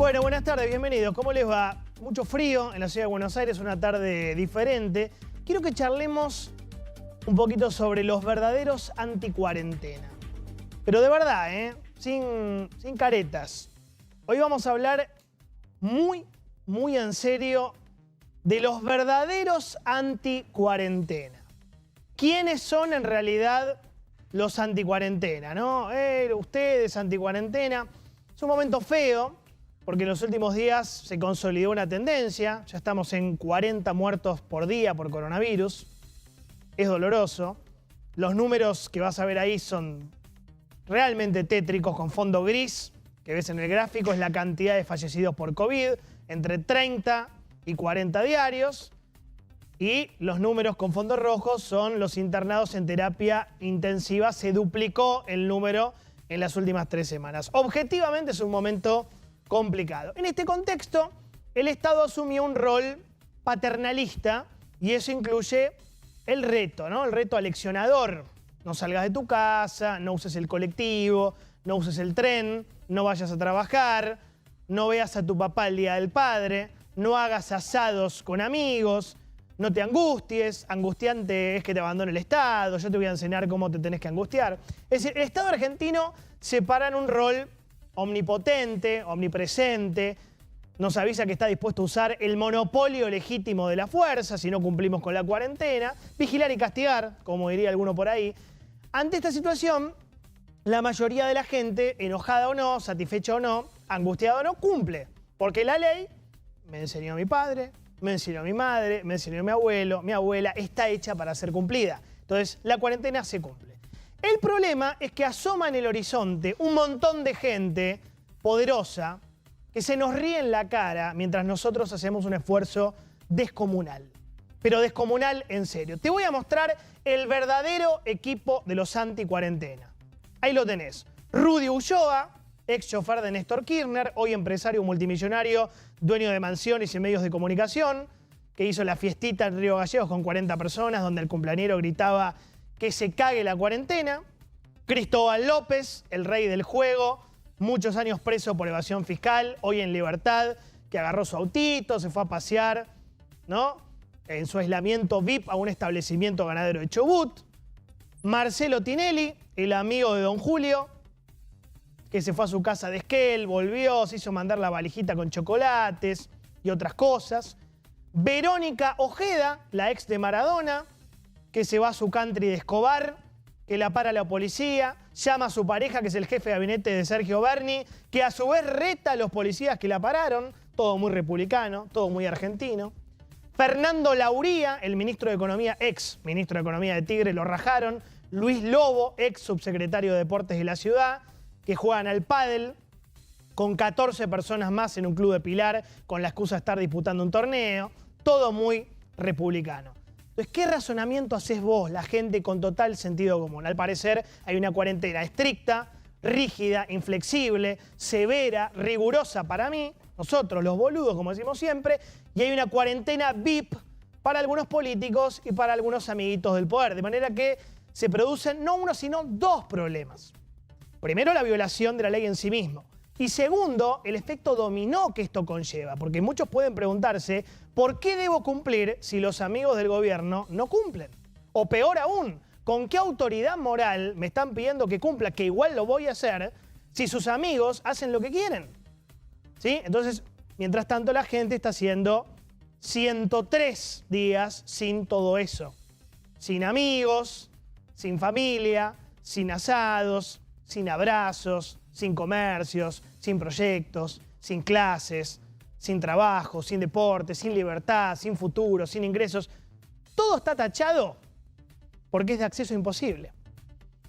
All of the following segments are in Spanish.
Bueno, buenas tardes, bienvenidos. ¿Cómo les va? Mucho frío en la ciudad de Buenos Aires, una tarde diferente. Quiero que charlemos un poquito sobre los verdaderos anticuarentena. Pero de verdad, sin caretas. Hoy vamos a hablar muy en serio de los verdaderos anticuarentena. ¿Quiénes son en realidad los anticuarentena, no? Ustedes, anticuarentena. Es un momento feo, porque en los últimos días se consolidó una tendencia. Ya estamos en 40 muertos por día por coronavirus. Es doloroso. Los números que vas a ver ahí son realmente tétricos, con fondo gris, que ves en el gráfico, es la cantidad de fallecidos por COVID, entre 30 y 40 diarios. Y los números con fondo rojo son los internados en terapia intensiva. Se duplicó el número en las últimas 3 semanas. Objetivamente es un momento complicado. En este contexto, el Estado asumió un rol paternalista y eso incluye el reto, ¿no? El reto aleccionador. No salgas de tu casa, no uses el colectivo, no uses el tren, no vayas a trabajar, no veas a tu papá el Día del Padre, no hagas asados con amigos, no te angusties, angustiante es que te abandone el Estado, yo te voy a enseñar cómo te tenés que angustiar. Es decir, el Estado argentino se para en un rol omnipotente, omnipresente, nos avisa que está dispuesto a usar el monopolio legítimo de la fuerza si no cumplimos con la cuarentena, vigilar y castigar, como diría alguno por ahí. Ante esta situación, la mayoría de la gente, enojada o no, satisfecha o no, angustiada o no, cumple. Porque la ley, me enseñó mi padre, me enseñó mi madre, me enseñó mi abuelo, mi abuela, está hecha para ser cumplida. Entonces, la cuarentena se cumple. El problema es que asoma en el horizonte un montón de gente poderosa que se nos ríe en la cara mientras nosotros hacemos un esfuerzo descomunal. Pero descomunal en serio. Te voy a mostrar el verdadero equipo de los anticuarentena. Ahí lo tenés. Rudy Ulloa, ex chofer de Néstor Kirchner, hoy empresario multimillonario, dueño de mansiones y medios de comunicación, que hizo la fiestita en Río Gallegos con 40 personas, donde el cumpleañero gritaba que se cague la cuarentena. Cristóbal López, el rey del juego, muchos años preso por evasión fiscal, hoy en libertad, que agarró su autito, se fue a pasear, ¿no? En su aislamiento VIP a un establecimiento ganadero de Chubut. Marcelo Tinelli, el amigo de Don Julio, que se fue a su casa de Esquel, volvió, se hizo mandar la valijita con chocolates y otras cosas. Verónica Ojeda, la ex de Maradona, que se va a su country de Escobar, que la para la policía, llama a su pareja, que es el jefe de gabinete de Sergio Berni, que a su vez reta a los policías que la pararon, todo muy republicano, todo muy argentino. Fernando Lauría, el ministro de Economía, ex ministro de Economía de Tigre, lo rajaron. Luis Lobo, ex subsecretario de Deportes de la ciudad, que juegan al pádel con 14 personas más en un club de Pilar con la excusa de estar disputando un torneo. Todo muy republicano. Entonces, ¿qué razonamiento haces vos, la gente con total sentido común? Al parecer hay una cuarentena estricta, rígida, inflexible, severa, rigurosa para mí, nosotros los boludos, como decimos siempre, y hay una cuarentena VIP para algunos políticos y para algunos amiguitos del poder. De manera que se producen no uno, sino 2 problemas. Primero, la violación de la ley en sí mismo. Y segundo, el efecto dominó que esto conlleva. Porque muchos pueden preguntarse, ¿por qué debo cumplir si los amigos del gobierno no cumplen? O peor aún, ¿con qué autoridad moral me están pidiendo que cumpla, que igual lo voy a hacer, si sus amigos hacen lo que quieren? ¿Sí? Entonces, mientras tanto, la gente está haciendo 103 días sin todo eso. Sin amigos, sin familia, sin asados, sin abrazos, sin comercios, sin proyectos, sin clases, sin trabajo, sin deporte, sin libertad, sin futuro, sin ingresos. Todo está tachado porque es de acceso imposible.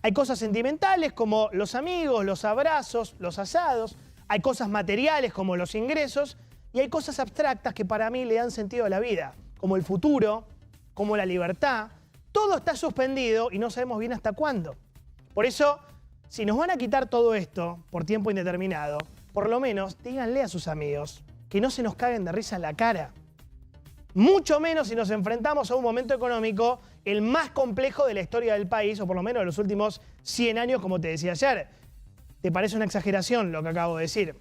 Hay cosas sentimentales como los amigos, los abrazos, los asados. Hay cosas materiales como los ingresos. Y hay cosas abstractas que para mí le dan sentido a la vida, como el futuro, como la libertad. Todo está suspendido y no sabemos bien hasta cuándo. Por eso, si nos van a quitar todo esto por tiempo indeterminado, por lo menos díganle a sus amigos que no se nos caguen de risa en la cara. Mucho menos si nos enfrentamos a un momento económico el más complejo de la historia del país, o por lo menos de los últimos 100 años, como te decía ayer. ¿Te parece una exageración lo que acabo de decir?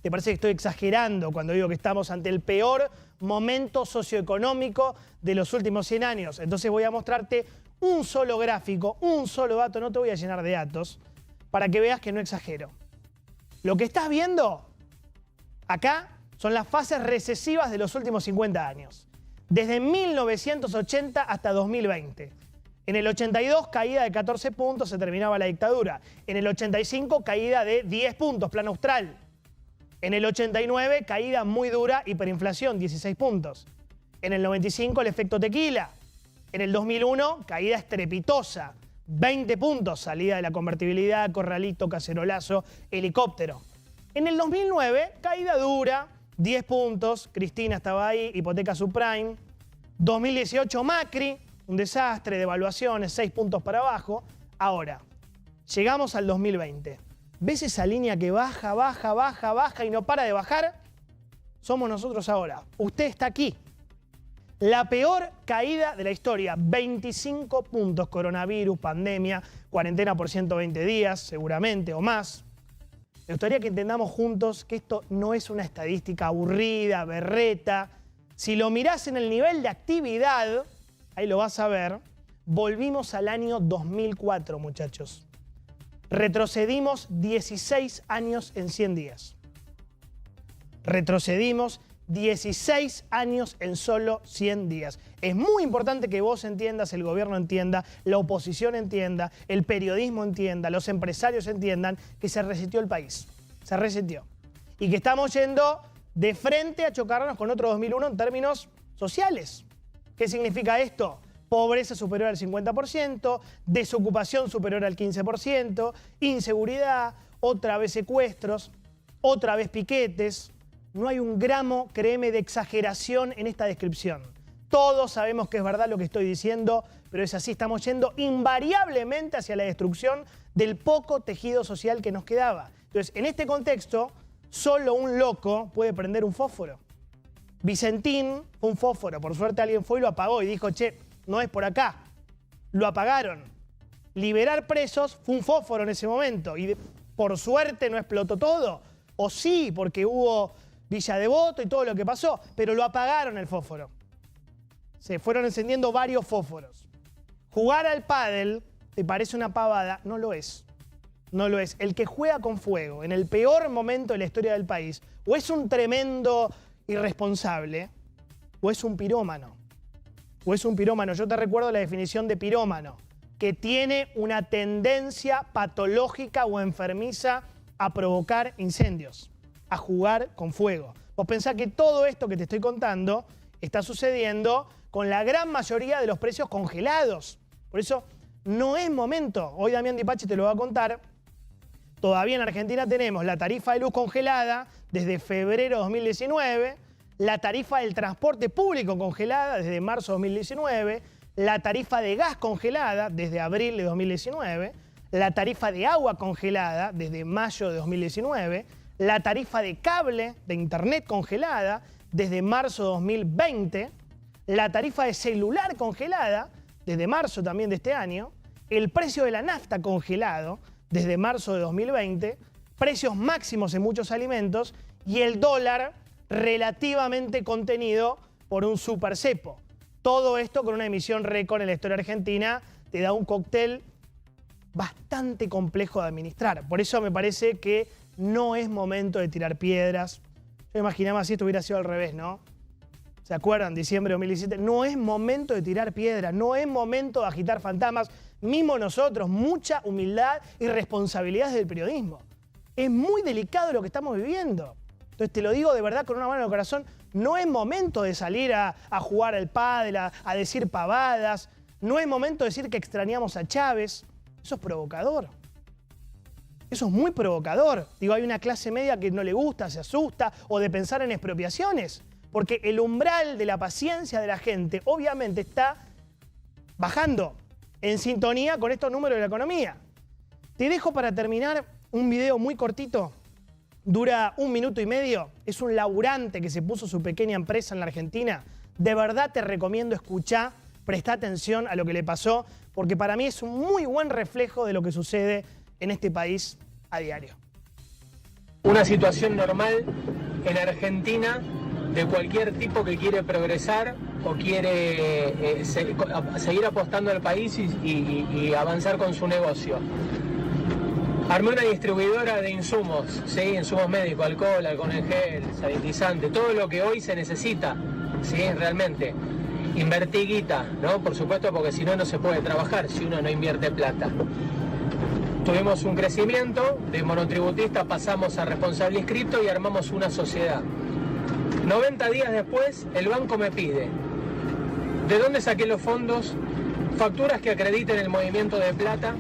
¿Te parece que estoy exagerando cuando digo que estamos ante el peor momento socioeconómico de los últimos 100 años? Entonces voy a mostrarte un solo gráfico, un solo dato, no te voy a llenar de datos, para que veas que no exagero. Lo que estás viendo acá son las fases recesivas de los últimos 50 años. Desde 1980 hasta 2020. En el 82, caída de 14 puntos, se terminaba la dictadura. En el 85, caída de 10 puntos, plan austral. En el 89, caída muy dura, hiperinflación, 16 puntos. En el 95, el efecto tequila. En el 2001, caída estrepitosa, 20 puntos, salida de la convertibilidad, corralito, cacerolazo, helicóptero. En el 2009, caída dura, 10 puntos, Cristina estaba ahí, hipoteca subprime. 2018, Macri, un desastre, devaluaciones, 6 puntos para abajo. Ahora, llegamos al 2020. ¿Ves esa línea que baja, baja, baja, baja y no para de bajar? Somos nosotros ahora. Usted está aquí. La peor caída de la historia. 25 puntos, coronavirus, pandemia, cuarentena por 120 días, seguramente, o más. Me gustaría que entendamos juntos que esto no es una estadística aburrida, berreta. Si lo mirás en el nivel de actividad, ahí lo vas a ver, volvimos al año 2004, muchachos. Retrocedimos 16 años en 100 días. Retrocedimos 16 años en solo 100 días. Es muy importante que vos entiendas, el gobierno entienda, la oposición entienda, el periodismo entienda, los empresarios entiendan que se reseteó el país. Se reseteó. Y que estamos yendo de frente a chocarnos con otro 2001 en términos sociales. ¿Qué significa esto? Pobreza superior al 50%, desocupación superior al 15%, inseguridad, otra vez secuestros, otra vez piquetes. No hay un gramo, créeme, de exageración en esta descripción. Todos sabemos que es verdad lo que estoy diciendo, pero es así, estamos yendo invariablemente hacia la destrucción del poco tejido social que nos quedaba. Entonces, en este contexto, solo un loco puede prender un fósforo. Vicentín fue un fósforo, por suerte alguien fue y lo apagó y dijo, che, no es por acá. Lo apagaron. Liberar presos fue un fósforo en ese momento y por suerte no explotó todo. O sí, porque hubo Villa Devoto y todo lo que pasó, pero lo apagaron el fósforo. Se fueron encendiendo varios fósforos. Jugar al pádel, ¿te parece una pavada? No lo es. No lo es. El que juega con fuego en el peor momento de la historia del país, o es un tremendo irresponsable, o es un pirómano. O es un pirómano. Yo te recuerdo la definición de pirómano, que tiene una tendencia patológica o enfermiza a provocar incendios, a jugar con fuego. Vos pensás que todo esto que te estoy contando está sucediendo con la gran mayoría de los precios congelados. Por eso no es momento. Hoy Damián Di Pachi te lo va a contar. Todavía en Argentina tenemos la tarifa de luz congelada desde febrero de 2019, la tarifa del transporte público congelada desde marzo de 2019, la tarifa de gas congelada desde abril de 2019, la tarifa de agua congelada desde mayo de 2019, la tarifa de cable de internet congelada desde marzo de 2020, la tarifa de celular congelada desde marzo también de este año, el precio de la nafta congelado desde marzo de 2020, precios máximos en muchos alimentos y el dólar relativamente contenido por un super cepo. Todo esto con una emisión récord en la historia argentina te da un cóctel bastante complejo de administrar. Por eso me parece que no es momento de tirar piedras. Yo imaginaba si esto hubiera sido al revés, ¿no? ¿Se acuerdan? Diciembre de 2017. No es momento de tirar piedras, no es momento de agitar fantasmas. Mismo nosotros, mucha humildad y responsabilidad del periodismo. Es muy delicado lo que estamos viviendo. Entonces te lo digo de verdad con una mano en el corazón, no es momento de salir a jugar al pádel, a decir pavadas. No es momento de decir que extrañamos a Chávez. Eso es provocador. Eso es muy provocador. Digo, hay una clase media que no le gusta, se asusta, o de pensar en expropiaciones. Porque el umbral de la paciencia de la gente obviamente está bajando en sintonía con estos números de la economía. Te dejo para terminar un video muy cortito, dura 1 minuto y medio. Es un laburante que se puso su pequeña empresa en la Argentina. De verdad te recomiendo escuchar, presta atención a lo que le pasó, porque para mí es un muy buen reflejo de lo que sucede en este país a diario. Una situación normal en Argentina de cualquier tipo que quiere progresar o quiere seguir apostando al país y avanzar con su negocio. Armé una distribuidora de insumos, ¿sí? Insumos médicos, alcohol en gel, sanitizante, todo lo que hoy se necesita, ¿sí? Realmente. Invertí guita, ¿no? Por supuesto, porque si no, no se puede trabajar si uno no invierte plata. Tuvimos un crecimiento, de monotributista pasamos a responsable inscripto y armamos una sociedad. 90 días después, el banco me pide, ¿de dónde saqué los fondos? Facturas que acrediten el movimiento de plata,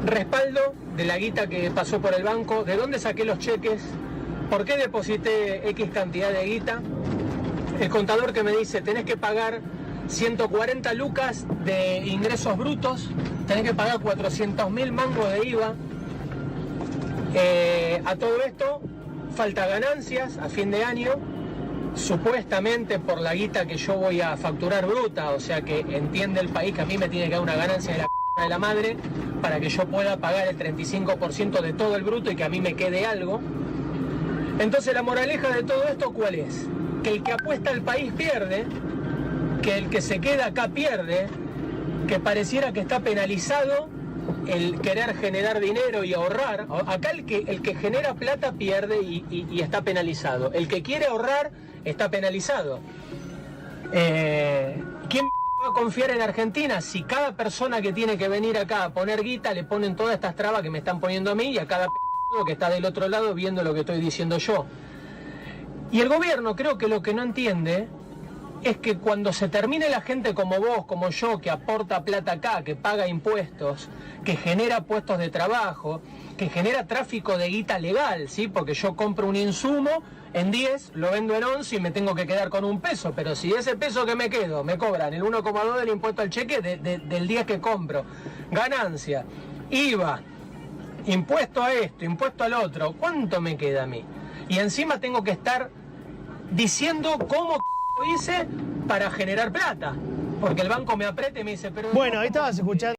respaldo de la guita que pasó por el banco, ¿de dónde saqué los cheques? ¿Por qué deposité X cantidad de guita? El contador que me dice, tenés que pagar 140 lucas de ingresos brutos, tenés que pagar 400.000 mangos de IVA. A todo esto, falta ganancias a fin de año, supuestamente por la guita que yo voy a facturar bruta, o sea que entiende el país que a mí me tiene que dar una ganancia de la madre para que yo pueda pagar el 35% de todo el bruto y que a mí me quede algo. Entonces la moraleja de todo esto, ¿cuál es? Que el que apuesta al país pierde, que el que se queda acá pierde, que pareciera que está penalizado el querer generar dinero y ahorrar. Acá el que genera plata pierde y está penalizado. El que quiere ahorrar está penalizado. ¿Quién va a confiar en Argentina si cada persona que tiene que venir acá a poner guita le ponen todas estas trabas que me están poniendo a mí y a cada que está del otro lado viendo lo que estoy diciendo yo? Y el gobierno creo que lo que no entiende es que cuando se termine la gente como vos, como yo, que aporta plata acá, que paga impuestos, que genera puestos de trabajo, que genera tráfico de guita legal, ¿sí? Porque yo compro un insumo en 10, lo vendo en 11 y me tengo que quedar con un peso, pero si ese peso que me quedo me cobran el 1,2 del impuesto al cheque del 10 que compro, ganancia, IVA, impuesto a esto, impuesto al otro, ¿cuánto me queda a mí? Y encima tengo que estar diciendo cómo hice para generar plata, porque el banco me aprieta y me dice, pero... Bueno, ahí estabas escuchando...